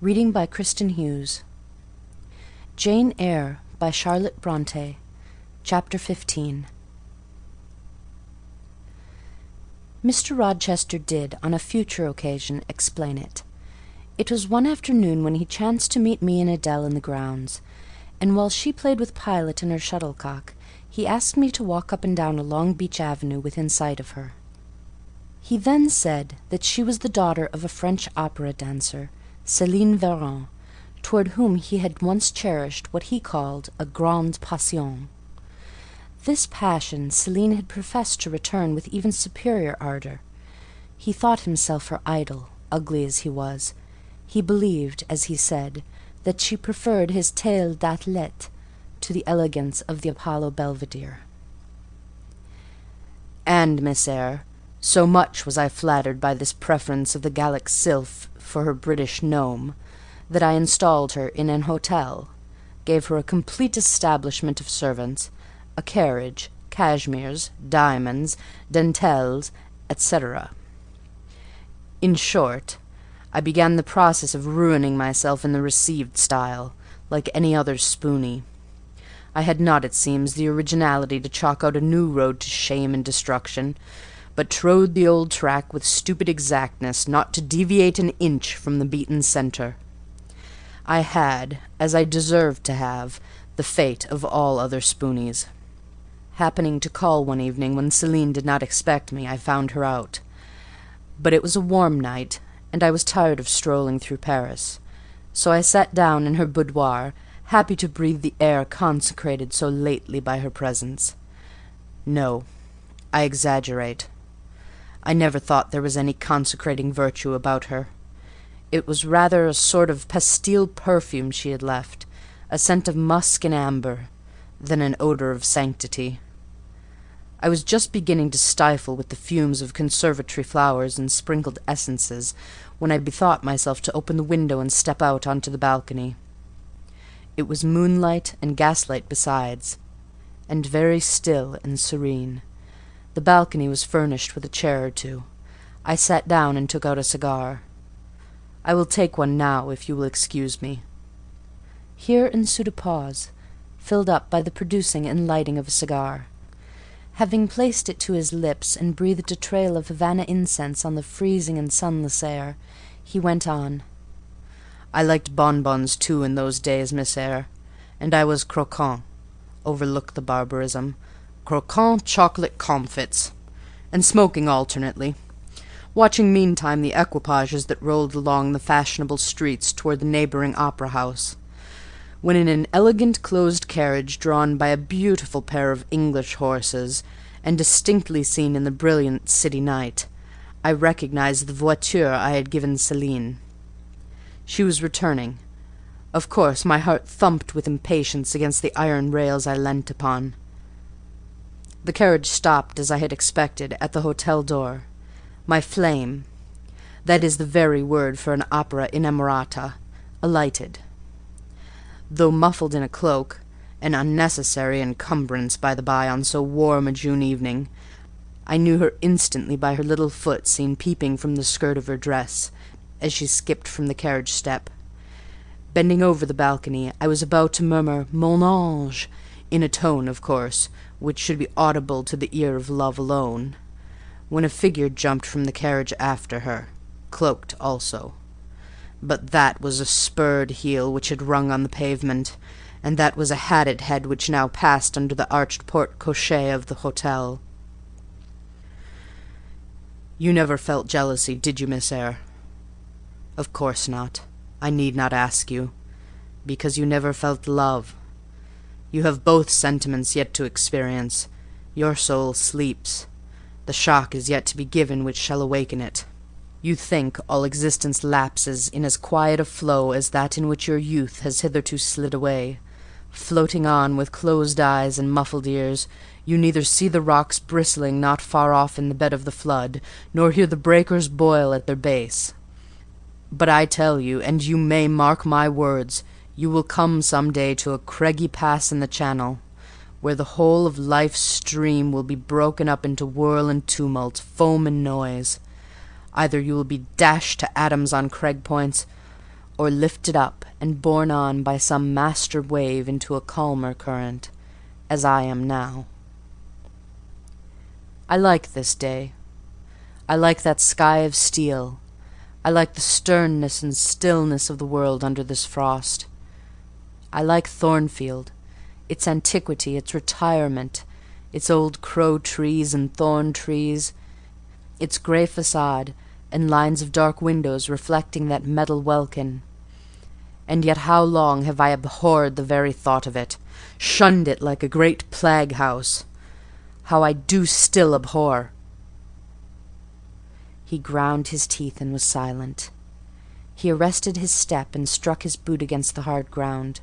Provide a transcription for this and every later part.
Reading by Kristen Hughes. Jane Eyre by Charlotte Brontë. Chapter 15. Mr. Rochester did, on a future occasion, explain it. It was one afternoon when he chanced to meet me and Adele in the grounds, and while she played with Pilot and her shuttlecock, he asked me to walk up and down a long beech avenue within sight of her. He then said that she was the daughter of a French opera dancer, Céline Varens, toward whom he had once cherished what he called a grande passion. This passion Céline had professed to return with even superior ardour. He thought himself her idol, ugly as he was. He believed, as he said, that she preferred his taille d'athlète to the elegance of the Apollo Belvedere. And, Miss Eyre, so much was I flattered by this preference of the Gallic sylph for her British gnome, that I installed her in an hotel, gave her a complete establishment of servants, a carriage, cashmeres, diamonds, dentelles, etc. In short, I began the process of ruining myself in the received style, like any other spoony. I had not, it seems, the originality to chalk out a new road to shame and destruction, but trode the old track with stupid exactness, not to deviate an inch from the beaten centre. I had, as I deserved to have, the fate of all other spoonies. Happening to call one evening when Céline did not expect me, I found her out. But it was a warm night, and I was tired of strolling through Paris, so I sat down in her boudoir, happy to breathe the air consecrated so lately by her presence. No, I exaggerate. I never thought there was any consecrating virtue about her. It was rather a sort of pastille perfume she had left, a scent of musk and amber, than an odour of sanctity. I was just beginning to stifle with the fumes of conservatory flowers and sprinkled essences, when I bethought myself to open the window and step out onto the balcony. It was moonlight and gaslight besides, and very still and serene. The balcony was furnished with a chair or two. I sat down and took out a cigar. I will take one now, if you will excuse me. Here ensued a pause, filled up by the producing and lighting of a cigar. Having placed it to his lips and breathed a trail of Havana incense on the freezing and sunless air, he went on. I liked bonbons too in those days, Miss Eyre, and I was croquant, overlook the barbarism, croquant chocolate comfits, and smoking alternately, watching meantime the equipages that rolled along the fashionable streets toward the neighbouring opera-house, when in an elegant closed carriage drawn by a beautiful pair of English horses, and distinctly seen in the brilliant city night, I recognized the voiture I had given Céline. She was returning. Of course my heart thumped with impatience against the iron rails I leant upon. The carriage stopped, as I had expected, at the hotel door. My flame, that is the very word for an opera inamorata, alighted. Though muffled in a cloak, an unnecessary encumbrance, by the by, on so warm a June evening, I knew her instantly by her little foot seen peeping from the skirt of her dress, as she skipped from the carriage step. Bending over the balcony, I was about to murmur "Mon ange," in a tone, of course, which should be audible to the ear of love alone, when a figure jumped from the carriage after her, cloaked also. But that was a spurred heel which had rung on the pavement, and that was a hatted head which now passed under the arched porte-cochere of the hotel. You never felt jealousy, did you, Miss Eyre? Of course not. I need not ask you, because you never felt love. You have both sentiments yet to experience. Your soul sleeps. The shock is yet to be given which shall awaken it. You think all existence lapses in as quiet a flow as that in which your youth has hitherto slid away. Floating on with closed eyes and muffled ears, you neither see the rocks bristling not far off in the bed of the flood, nor hear the breakers boil at their base. But I tell you, and you may mark my words, you will come some day to a craggy pass in the Channel, where the whole of life's stream will be broken up into whirl and tumult, foam and noise. Either you will be dashed to atoms on crag points, or lifted up and borne on by some master wave into a calmer current, as I am now. I like this day. I like that sky of steel. I like the sternness and stillness of the world under this frost. I like Thornfield, its antiquity, its retirement, its old crow trees and thorn trees, its grey facade, and lines of dark windows reflecting that metal welkin. And yet how long have I abhorred the very thought of it, shunned it like a great plague-house! How I do still abhor!" He ground his teeth and was silent. He arrested his step and struck his boot against the hard ground.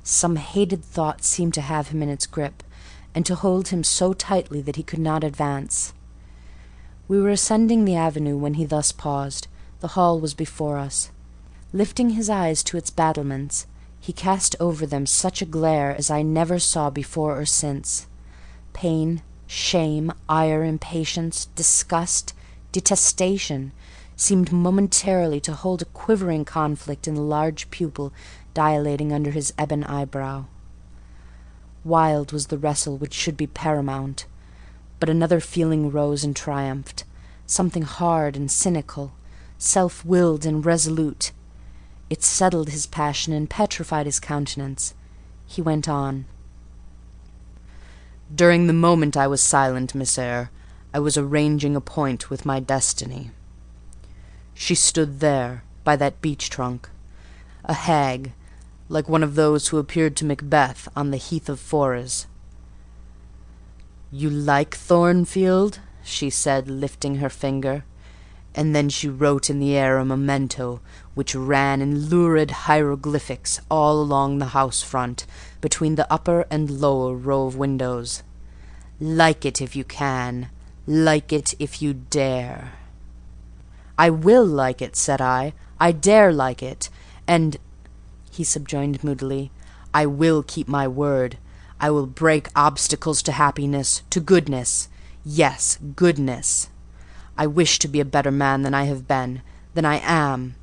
Some hated thought seemed to have him in its grip, and to hold him so tightly that he could not advance. We were ascending the avenue when he thus paused. The hall was before us. Lifting his eyes to its battlements, he cast over them such a glare as I never saw before or since. Pain, shame, ire, impatience, disgust, detestation seemed momentarily to hold a quivering conflict in the large pupil dilating under his ebon eyebrow. Wild was the wrestle which should be paramount, but another feeling rose and triumphed, something hard and cynical, self-willed and resolute. It settled his passion and petrified his countenance. He went on. "During the moment I was silent, Miss Eyre, I was arranging a point with my destiny. She stood there, by that beech-trunk, a hag, like one of those who appeared to Macbeth on the heath of Forres. 'You like Thornfield?' she said, lifting her finger, and then she wrote in the air a memento which ran in lurid hieroglyphics all along the house front, between the upper and lower row of windows. 'Like it if you can, like it if you dare.' 'I will like it,' said I. 'I dare like it, and,' he subjoined moodily, 'I will keep my word. I will break obstacles to happiness, to goodness. Yes, goodness. I wish to be a better man than I have been, than I am.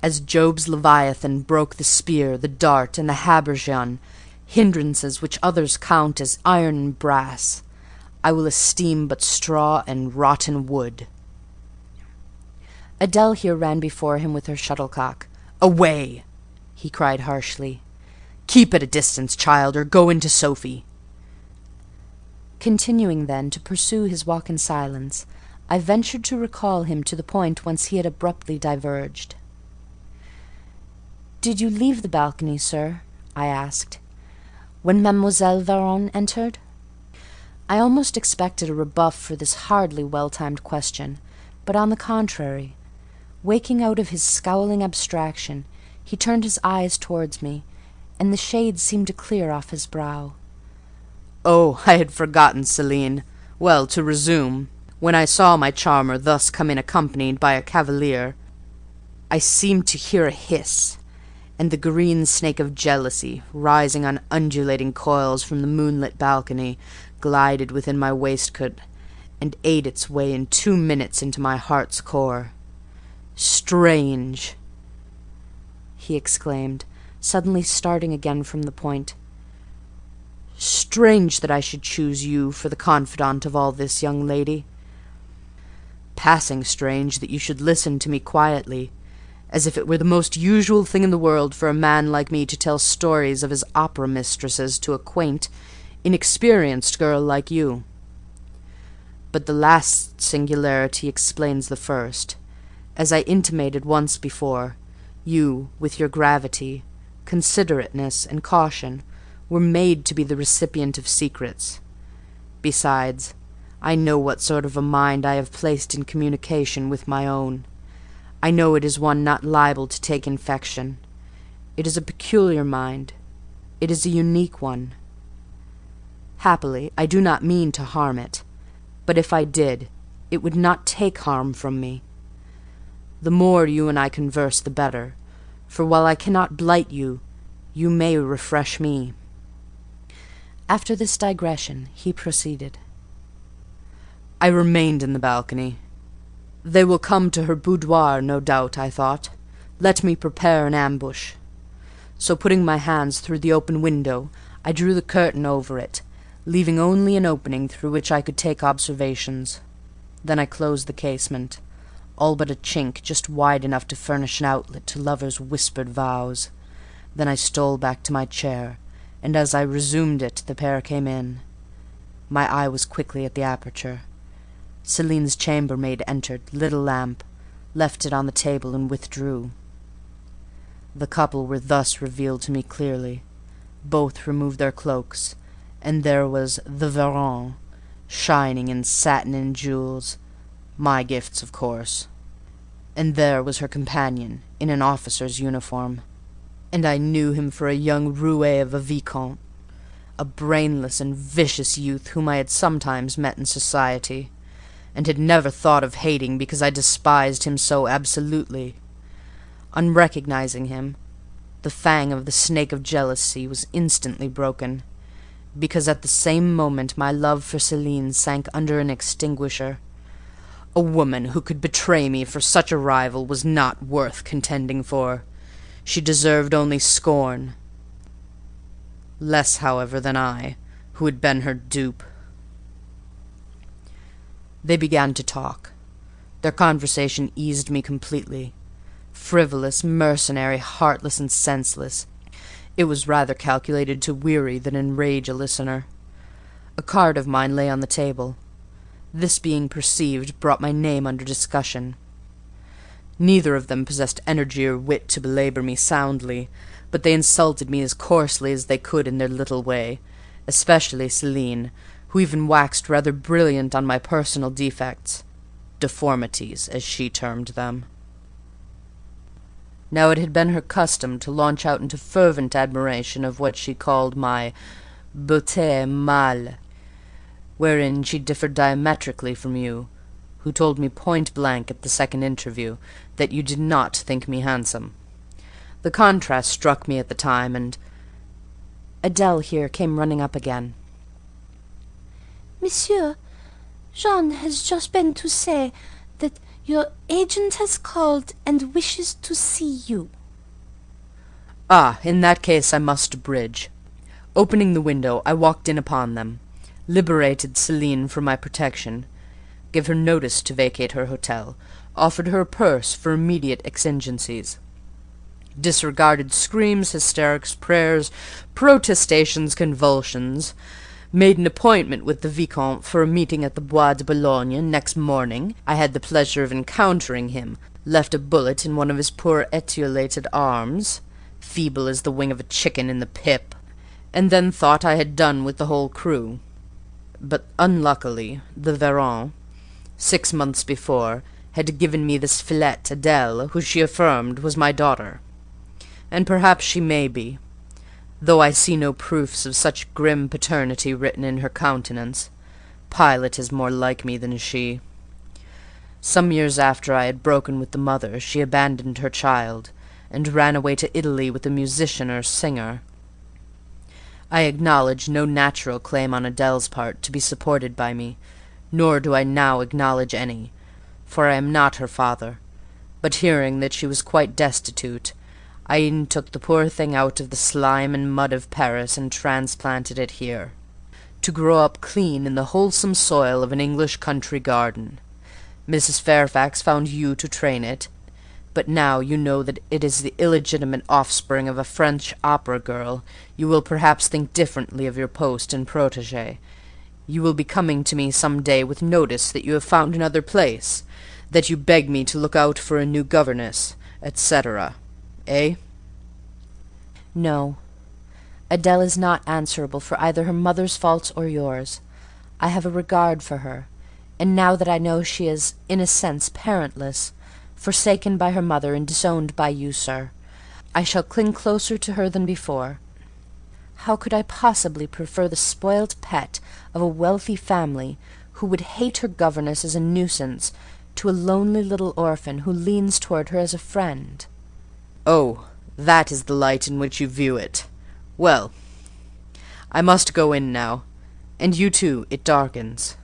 As Job's Leviathan broke the spear, the dart, and the habergeon, hindrances which others count as iron and brass, I will esteem but straw and rotten wood." Adèle here ran before him with her shuttlecock. "Away!" he cried harshly. "Keep at a distance, child, or go into Sophie." Continuing then to pursue his walk in silence, I ventured to recall him to the point whence he had abruptly diverged. "Did you leave the balcony, sir," I asked, "when Mademoiselle Varens entered?" I almost expected a rebuff for this hardly well-timed question, but on the contrary, waking out of his scowling abstraction, he turned his eyes towards me, and the shade seemed to clear off his brow. "Oh, I had forgotten, Céline. Well, to resume. When I saw my charmer thus come in accompanied by a cavalier, I seemed to hear a hiss, and the green snake of jealousy, rising on undulating coils from the moonlit balcony, glided within my waistcoat, and ate its way in 2 minutes into my heart's core. Strange!" he exclaimed, suddenly starting again from the point. "Strange that I should choose you for the confidant of all this, young lady. Passing strange that you should listen to me quietly, as if it were the most usual thing in the world for a man like me to tell stories of his opera mistresses to a quaint, inexperienced girl like you. But the last singularity explains the first. As I intimated once before, you, with your gravity, considerateness, and caution, were made to be the recipient of secrets. Besides, I know what sort of a mind I have placed in communication with my own. I know it is one not liable to take infection. It is a peculiar mind. It is a unique one. Happily, I do not mean to harm it, but if I did, it would not take harm from me. The more you and I converse, the better, for while I cannot blight you, you may refresh me." After this digression, he proceeded. "I remained in the balcony. They will come to her boudoir, no doubt, I thought. Let me prepare an ambush. So putting my hands through the open window, I drew the curtain over it, leaving only an opening through which I could take observations. Then I closed the casement, all but a chink just wide enough to furnish an outlet to lovers' whispered vows. Then I stole back to my chair, and as I resumed it, the pair came in. My eye was quickly at the aperture. Celine's chambermaid entered, lit a lamp, left it on the table, and withdrew. The couple were thus revealed to me clearly. Both removed their cloaks, and there was the Varon, shining in satin and jewels, my gifts, of course. And there was her companion, in an officer's uniform, and I knew him for a young roué of a vicomte, a brainless and vicious youth whom I had sometimes met in society, and had never thought of hating because I despised him so absolutely. On recognizing him, the fang of the snake of jealousy was instantly broken, because at the same moment my love for Céline sank under an extinguisher. A woman who could betray me for such a rival was not worth contending for. She deserved only scorn. Less, however, than I, who had been her dupe. They began to talk. Their conversation eased me completely. Frivolous, mercenary, heartless, and senseless, it was rather calculated to weary than enrage a listener. A card of mine lay on the table. This being perceived brought my name under discussion. Neither of them possessed energy or wit to belabour me soundly, but they insulted me as coarsely as they could in their little way, especially Céline, who even waxed rather brilliant on my personal defects, deformities, as she termed them. Now it had been her custom to launch out into fervent admiration of what she called my beauté mâle, wherein she differed diametrically from you, who told me point-blank at the second interview that you did not think me handsome. The contrast struck me at the time, and Adèle here came running up again. Monsieur, Jean has just been to say that your agent has called and wishes to see you. Ah, in that case I must bridge. Opening the window, I walked in upon them, liberated Céline from my protection, gave her notice to vacate her hotel, offered her a purse for immediate exigencies, disregarded screams, hysterics, prayers, protestations, convulsions, made an appointment with the Vicomte for a meeting at the Bois de Boulogne next morning. I had the pleasure of encountering him, left a bullet in one of his poor etiolated arms, feeble as the wing of a chicken in the pip, and then thought I had done with the whole crew. But unluckily, the Varon, 6 months before, had given me this fillette, Adèle, who she affirmed was my daughter. And perhaps she may be, though I see no proofs of such grim paternity written in her countenance. Pilot is more like me than she. Some years after I had broken with the mother, she abandoned her child, and ran away to Italy with a musician or singer. I acknowledge no natural claim on Adèle's part to be supported by me, nor do I now acknowledge any, for I am not her father, but hearing that she was quite destitute, I e'en took the poor thing out of the slime and mud of Paris and transplanted it here, to grow up clean in the wholesome soil of an English country garden. Mrs. Fairfax found you to train it, but now you know that it is the illegitimate offspring of a French opera girl, you will perhaps think differently of your post and protégé. You will be coming to me some day with notice that you have found another place, that you beg me to look out for a new governess, etc. Eh? No. Adèle is not answerable for either her mother's faults or yours. I have a regard for her, and now that I know she is, in a sense, parentless, forsaken by her mother and disowned by you, sir, I shall cling closer to her than before. How could I possibly prefer the spoilt pet of a wealthy family, who would hate her governess as a nuisance, to a lonely little orphan who leans toward her as a friend? Oh, that is the light in which you view it. Well, I must go in now, and you too, it darkens.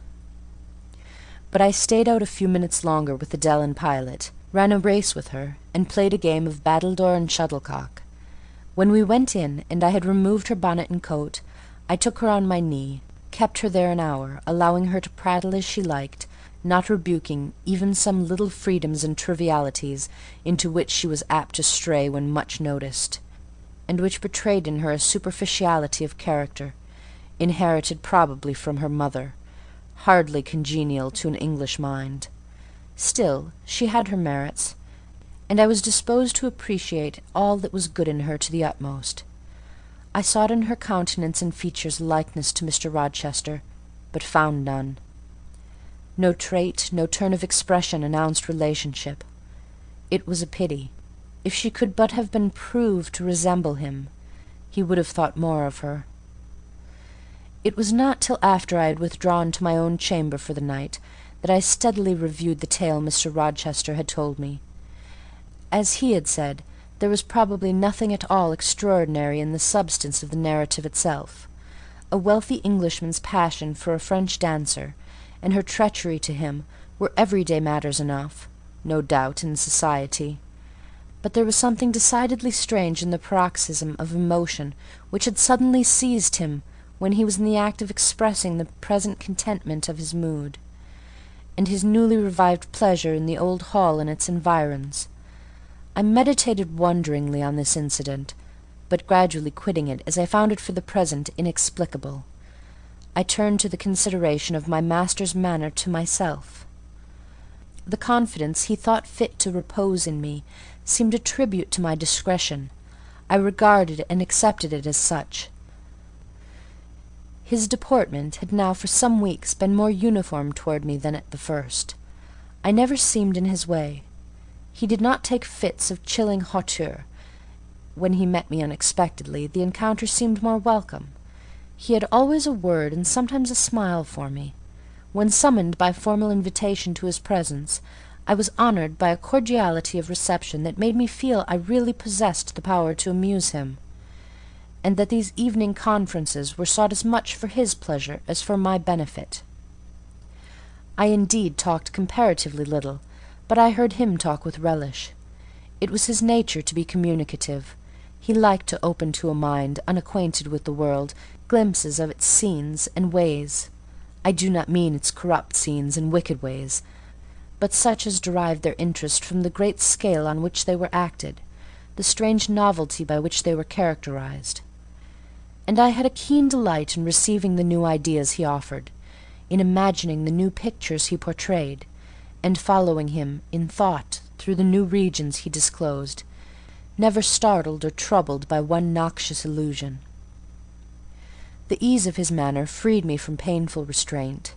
But I stayed out a few minutes longer with Adèle and Pilot, ran a race with her, and played a game of battledore and shuttlecock. When we went in, and I had removed her bonnet and coat, I took her on my knee, kept her there an hour, allowing her to prattle as she liked, not rebuking even some little freedoms and trivialities into which she was apt to stray when much noticed, and which betrayed in her a superficiality of character, inherited probably from her mother, hardly congenial to an English mind. Still, she had her merits, and I was disposed to appreciate all that was good in her to the utmost. I sought in her countenance and features likeness to Mr. Rochester, but found none. No trait, no turn of expression announced relationship. It was a pity. If she could but have been proved to resemble him, he would have thought more of her. It was not till after I had withdrawn to my own chamber for the night that I steadily reviewed the tale Mr. Rochester had told me. As he had said, there was probably nothing at all extraordinary in the substance of the narrative itself. A wealthy Englishman's passion for a French dancer, and her treachery to him, were everyday matters enough, no doubt, in society. But there was something decidedly strange in the paroxysm of emotion which had suddenly seized him when he was in the act of expressing the present contentment of his mood, and his newly revived pleasure in the old hall and its environs. I meditated wonderingly on this incident, but gradually quitting it, as I found it for the present inexplicable. I turned to the consideration of my master's manner to myself. The confidence he thought fit to repose in me seemed a tribute to my discretion. I regarded and accepted it as such. His deportment had now for some weeks been more uniform toward me than at the first. I never seemed in his way. He did not take fits of chilling hauteur. When he met me unexpectedly, the encounter seemed more welcome. He had always a word and sometimes a smile for me. When summoned by formal invitation to his presence, I was honoured by a cordiality of reception that made me feel I really possessed the power to amuse him, and that these evening conferences were sought as much for his pleasure as for my benefit. I indeed talked comparatively little, but I heard him talk with relish. It was his nature to be communicative. He liked to open to a mind unacquainted with the world glimpses of its scenes and ways. I do not mean its corrupt scenes and wicked ways, but such as derived their interest from the great scale on which they were acted, the strange novelty by which they were characterized. And I had a keen delight in receiving the new ideas he offered, in imagining the new pictures he portrayed, and following him in thought through the new regions he disclosed, never startled or troubled by one noxious illusion. The ease of his manner freed me from painful restraint.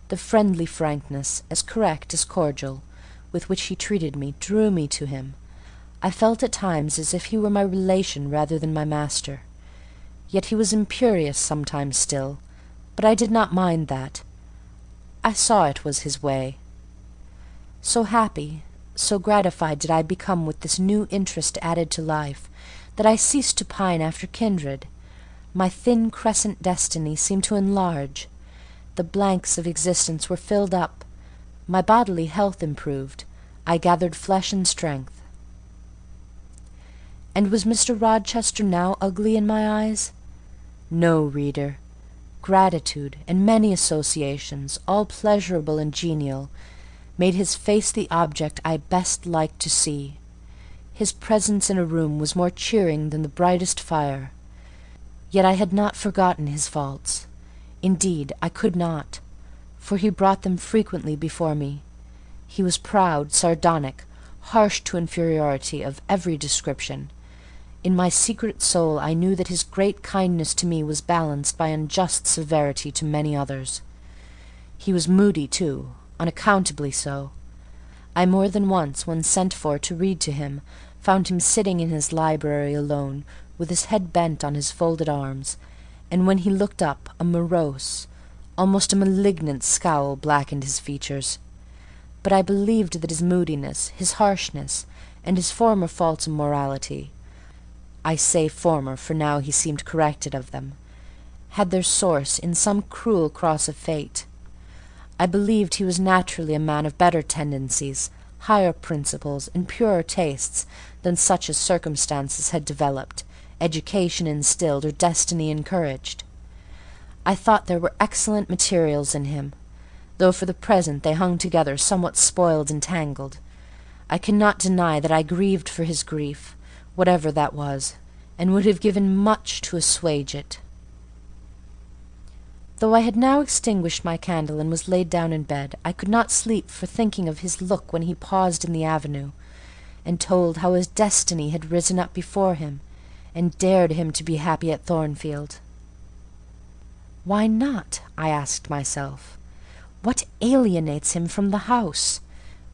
The friendly frankness, as correct as cordial, with which he treated me, drew me to him. I felt at times as if he were my relation rather than my master. Yet he was imperious sometimes still, but I did not mind that. I saw it was his way. So happy, so gratified did I become with this new interest added to life, that I ceased to pine after kindred. My thin crescent destiny seemed to enlarge. The blanks of existence were filled up. My bodily health improved. I gathered flesh and strength. And was Mr. Rochester now ugly in my eyes? No, reader. Gratitude, and many associations, all pleasurable and genial, made his face the object I best liked to see. His presence in a room was more cheering than the brightest fire. Yet I had not forgotten his faults. Indeed, I could not, for he brought them frequently before me. He was proud, sardonic, harsh to inferiority of every description. In my secret soul I knew that his great kindness to me was balanced by unjust severity to many others. He was moody too, unaccountably so. I more than once, when sent for to read to him, found him sitting in his library alone, with his head bent on his folded arms, and when he looked up, a morose, almost a malignant scowl blackened his features. But I believed that his moodiness, his harshness, and his former faults of morality, I say former, for now he seemed corrected of them, had their source in some cruel cross of fate. I believed he was naturally a man of better tendencies, higher principles, and purer tastes than such as circumstances had developed, education instilled, or destiny encouraged. I thought there were excellent materials in him, though for the present they hung together somewhat spoiled and tangled. I cannot deny that I grieved for his grief, whatever that was, and would have given much to assuage it. Though I had now extinguished my candle and was laid down in bed, I could not sleep for thinking of his look when he paused in the avenue, and told how his destiny had risen up before him, and dared him to be happy at Thornfield. Why not? I asked myself. What alienates him from the house?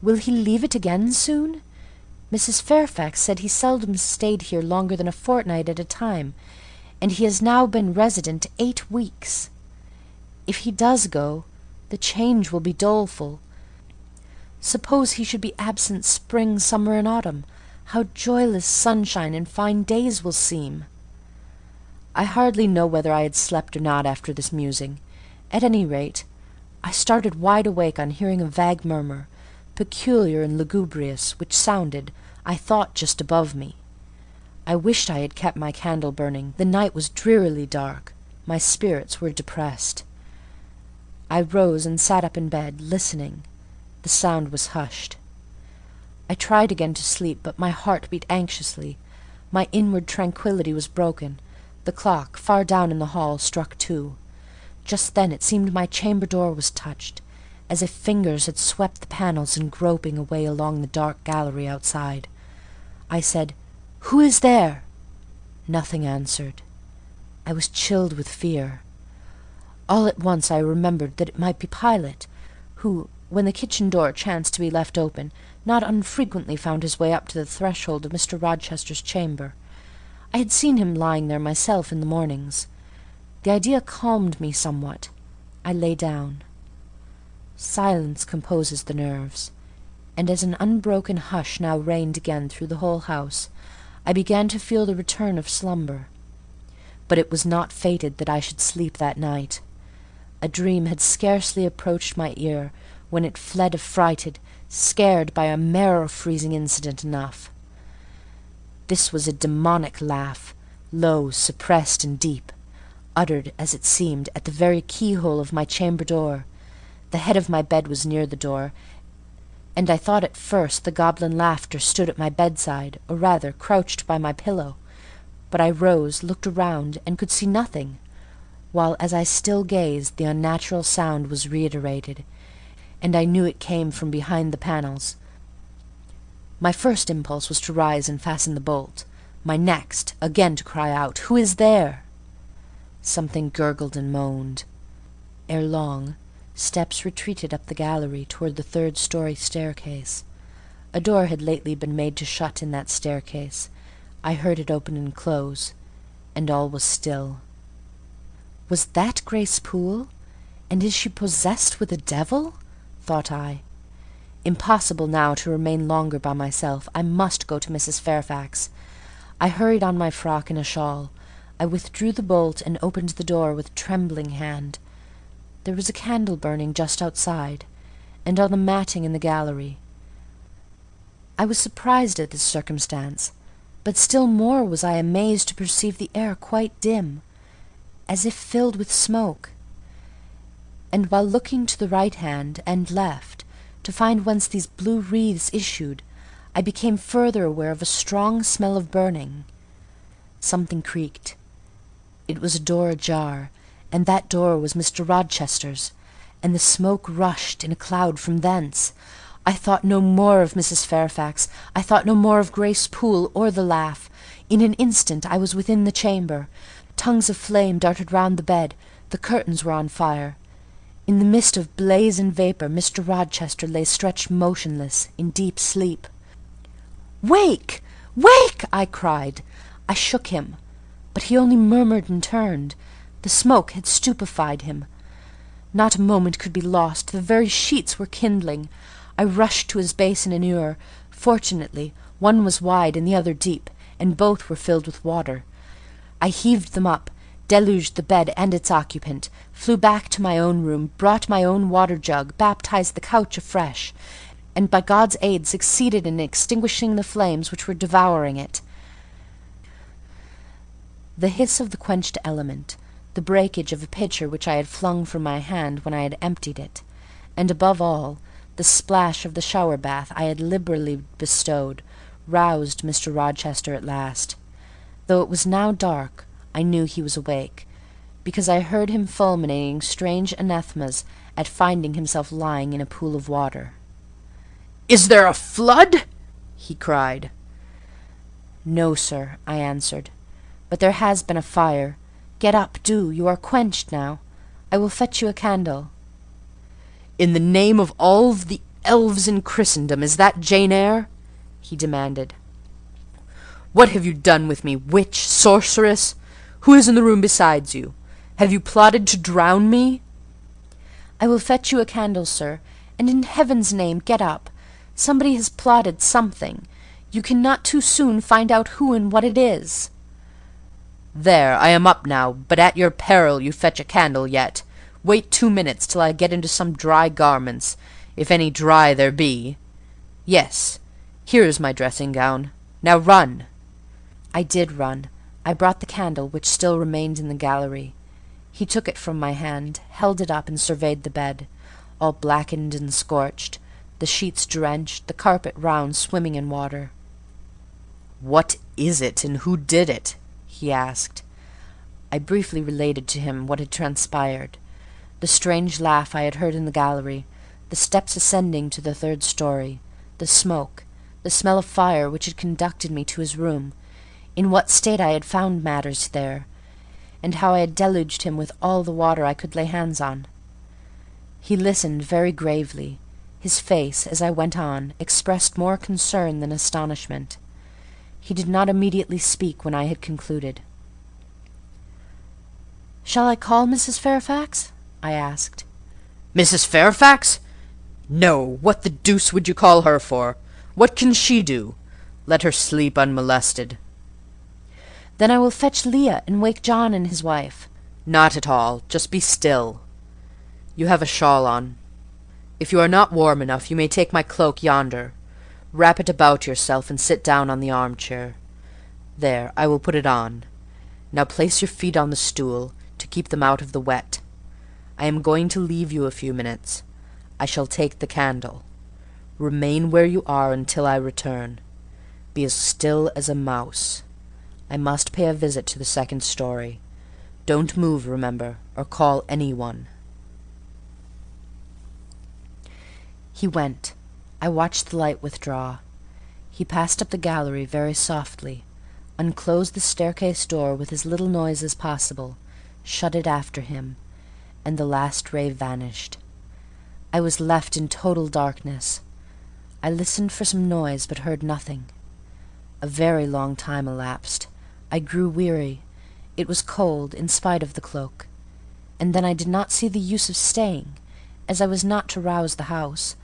Will he leave it again soon? Mrs. Fairfax said he seldom stayed here longer than a fortnight at a time, and he has now been resident 8 weeks. If he does go, the change will be doleful. Suppose he should be absent spring, summer, and autumn, how joyless sunshine and fine days will seem! I hardly know whether I had slept or not after this musing. At any rate, I started wide awake on hearing a vague murmur, peculiar and lugubrious, which sounded, I thought, just above me. I wished I had kept my candle burning. The night was drearily dark. My spirits were depressed. I rose and sat up in bed, listening. The sound was hushed. I tried again to sleep, but my heart beat anxiously. My inward tranquillity was broken. The clock, far down in the hall, struck 2. Just then it seemed my chamber door was touched, as if fingers had swept the panels and groping away along the dark gallery outside. I said, "Who is there?" Nothing answered. I was chilled with fear. All at once I remembered that it might be Pilot, who, when the kitchen door chanced to be left open, not unfrequently found his way up to the threshold of Mr. Rochester's chamber. I had seen him lying there myself in the mornings. The idea calmed me somewhat. I lay down. Silence composes the nerves, and as an unbroken hush now reigned again through the whole house, I began to feel the return of slumber. But it was not fated that I should sleep that night. A dream had scarcely approached my ear when it fled affrighted, scared by a marrow-freezing incident enough. This was a demonic laugh, low, suppressed, and deep, uttered, as it seemed, at the very keyhole of my chamber door. The head of my bed was near the door, and I thought at first the goblin laughter stood at my bedside, or rather crouched by my pillow. But I rose, looked around, and could see nothing, while as I still gazed the unnatural sound was reiterated, and I knew it came from behind the panels. My first impulse was to rise and fasten the bolt; my next, again to cry out, "Who is there?" Something gurgled and moaned. Ere long, steps retreated up the gallery toward the 3rd-story staircase. A door had lately been made to shut in that staircase. I heard it open and close, and all was still. Was that Grace Poole? And is she possessed with a devil? Thought I. Impossible now to remain longer by myself. I must go to Mrs. Fairfax. I hurried on my frock and a shawl. I withdrew the bolt and opened the door with trembling hand. There was a candle burning just outside, and on the matting in the gallery. I was surprised at this circumstance, but still more was I amazed to perceive the air quite dim, as if filled with smoke. And while looking to the right hand and left, to find whence these blue wreaths issued, I became further aware of a strong smell of burning. Something creaked. It was a door ajar, and that door was Mr. Rochester's, and the smoke rushed in a cloud from thence. I thought no more of Mrs. Fairfax. I thought no more of Grace Poole or the laugh. In an instant I was within the chamber. Tongues of flame darted round the bed. The curtains were on fire. In the midst of blaze and vapour, Mr. Rochester lay stretched motionless, in deep sleep. "Wake! Wake!" I cried. I shook him, but he only murmured and turned. The smoke had stupefied him. Not a moment could be lost. The very sheets were kindling. I rushed to his basin and ewer. Fortunately, one was wide and the other deep, and both were filled with water. I heaved them up, deluged the bed and its occupant, flew back to my own room, brought my own water-jug, baptized the couch afresh, and by God's aid succeeded in extinguishing the flames which were devouring it. The hiss of the quenched element, the breakage of a pitcher which I had flung from my hand when I had emptied it, and above all, the splash of the shower bath I had liberally bestowed, roused Mr. Rochester at last. Though it was now dark, I knew he was awake, because I heard him fulminating strange anathemas at finding himself lying in a pool of water. "Is there a flood?" he cried. "No, sir," I answered, "but there has been a fire. Get up, do. You are quenched now. I will fetch you a candle." "In the name of all the elves in Christendom, is that Jane Eyre?" he demanded. "What have you done with me, witch, sorceress? Who is in the room besides you? Have you plotted to drown me?" "I will fetch you a candle, sir, and in heaven's name get up. Somebody has plotted something. You cannot too soon find out who and what it is." "There, I am up now, but at your peril you fetch a candle yet. Wait 2 minutes till I get into some dry garments, if any dry there be. Yes, here is my dressing-gown. Now run." I did run. I brought the candle, which still remained in the gallery. He took it from my hand, held it up, and surveyed the bed, all blackened and scorched, the sheets drenched, the carpet round swimming in water. "What is it, and who did it?" he asked. I briefly related to him what had transpired, the strange laugh I had heard in the gallery, the steps ascending to the 3rd story, the smoke, the smell of fire which had conducted me to his room, in what state I had found matters there, and how I had deluged him with all the water I could lay hands on. He listened very gravely. His face, as I went on, expressed more concern than astonishment. He did not immediately speak when I had concluded. "Shall I call Mrs. Fairfax?" I asked. "Mrs. Fairfax? No, what the deuce would you call her for? What can she do? Let her sleep unmolested." "Then I will fetch Leah and wake John and his wife." "Not at all. Just be still. You have a shawl on. If you are not warm enough, you may take my cloak yonder. Wrap it about yourself and sit down on the armchair. There, I will put it on. Now place your feet on the stool, to keep them out of the wet. I am going to leave you a few minutes. I shall take the candle. Remain where you are until I return. Be as still as a mouse. I must pay a visit to the 2nd story. Don't move, remember, or call any one." He went. I watched the light withdraw. He passed up the gallery very softly, unclosed the staircase door with as little noise as possible, shut it after him, and the last ray vanished. I was left in total darkness. I listened for some noise, but heard nothing. A very long time elapsed. I grew weary. It was cold, in spite of the cloak. And then I did not see the use of staying, as I was not to rouse the house.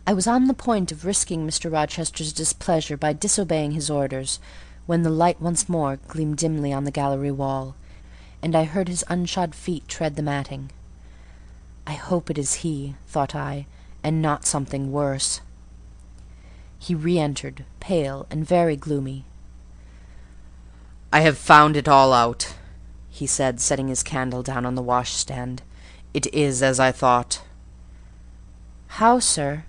I was on the point of risking Mr. Rochester's displeasure by disobeying his orders, when the light once more gleamed dimly on the gallery wall, and I heard his unshod feet tread the matting. I hope it is he, thought I, and not something worse. He re-entered, pale and very gloomy. "I have found it all out," he said, setting his candle down on the washstand. "It is as I thought." "How, sir?"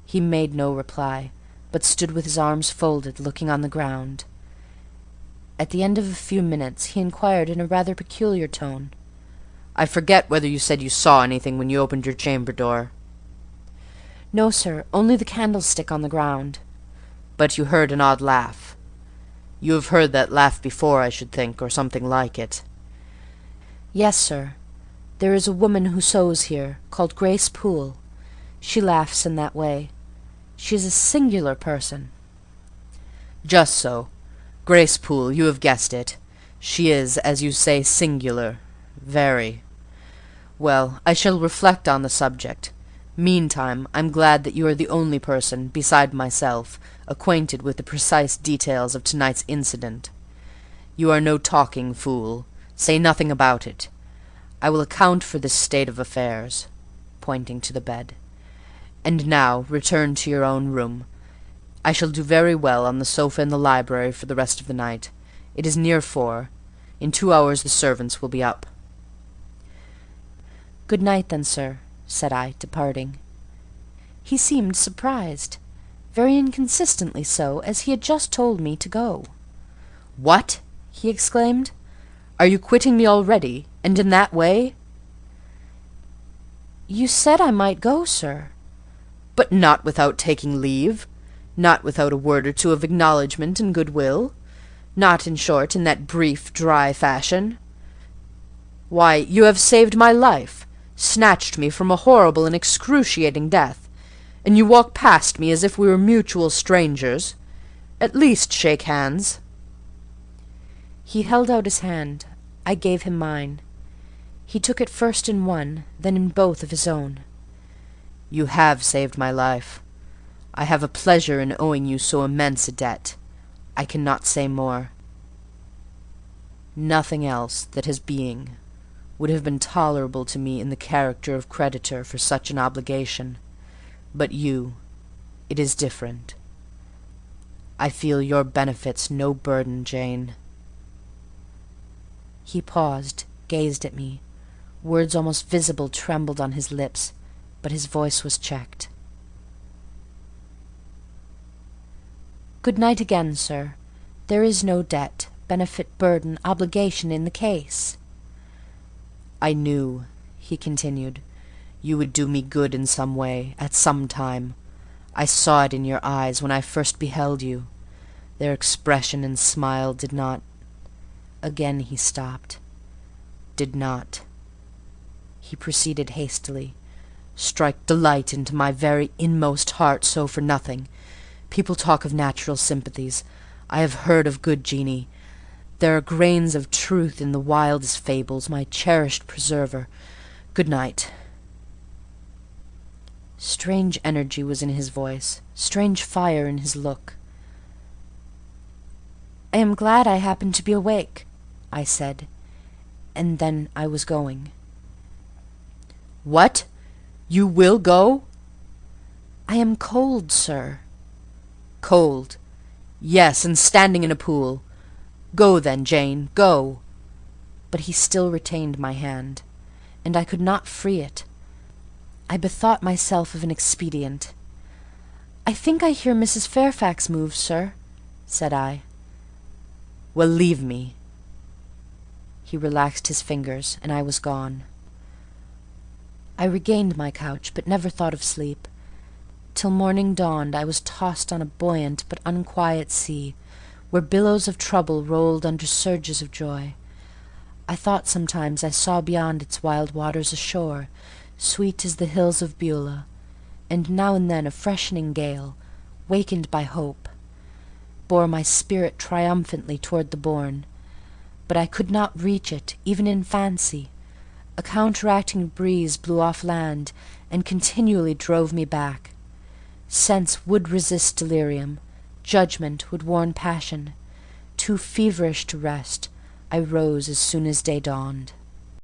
He made no reply, but stood with his arms folded, looking on the ground. At the end of a few minutes he inquired in a rather peculiar tone, "I forget whether you said you saw anything when you opened your chamber door." "No, sir, only the candlestick on the ground." "But you heard an odd laugh. You have heard that laugh before, I should think, or something like it." "Yes, sir. There is a woman who sews here, called Grace Poole. She laughs in that way. She is a singular person." "Just so. Grace Poole, you have guessed it. She is, as you say, singular. Very. Well, I shall reflect on the subject. Meantime, I'm glad that you are the only person, beside myself, acquainted with the precise details of to-night's incident. You are no talking fool. Say nothing about it. I will account for this state of affairs," pointing to the bed, And now return to your own room. I shall do very well on the sofa in the library for the rest of the night. It is near 4. In 2 hours the servants will be up." "Good night, then, sir," said I, departing. He seemed surprised, very inconsistently so, as he had just told me to go. "What!" he exclaimed. "Are you quitting me already, and in that way?" "You said I might go, sir." "But not without taking leave? Not without a word or two of acknowledgment and good-will? Not, in short, in that brief, dry fashion? Why, you have saved my life, snatched me from a horrible and excruciating death, and you walk past me as if we were mutual strangers. At least shake hands." He held out his hand. I gave him mine. He took it first in one, then in both of his own. "You have saved my life. I have a pleasure in owing you so immense a debt. I cannot say more. Nothing else that has being would have been tolerable to me in the character of creditor for such an obligation. But you, it is different. I feel your benefits no burden, Jane." He paused, gazed at me. Words almost visible trembled on his lips, but his voice was checked. "Good night again, sir. There is no debt, benefit, burden, obligation in the case." "I knew," he continued, "you would do me good in some way, at some time. I saw it in your eyes when I first beheld you. Their expression and smile did not—" Again he stopped. "Did not," he proceeded hastily, "strike delight into my very inmost heart so for nothing. People talk of natural sympathies. I have heard of good genii. There are grains of truth in the wildest fables, my cherished preserver. Good night." Strange energy was in his voice, strange fire in his look. "I am glad I happened to be awake," I said, and then I was going. "What? You will go?" "I am cold, sir." "Cold? Yes, and standing in a pool. Go then, Jane, go." But he still retained my hand, and I could not free it. I bethought myself of an expedient. "I think I hear Mrs. Fairfax move, sir," said I. "Well, leave me." He relaxed his fingers, and I was gone. I regained my couch, but never thought of sleep. Till morning dawned, I was tossed on a buoyant but unquiet sea, where billows of trouble rolled under surges of joy. I thought sometimes I saw beyond its wild waters a shore, sweet as the hills of Beulah, and now and then a freshening gale, wakened by hope, bore my spirit triumphantly toward the bourne. But I could not reach it, even in fancy. A counteracting breeze blew off land, and continually drove me back. Sense would resist delirium, judgment would warn passion. Too feverish to rest, I rose as soon as day dawned.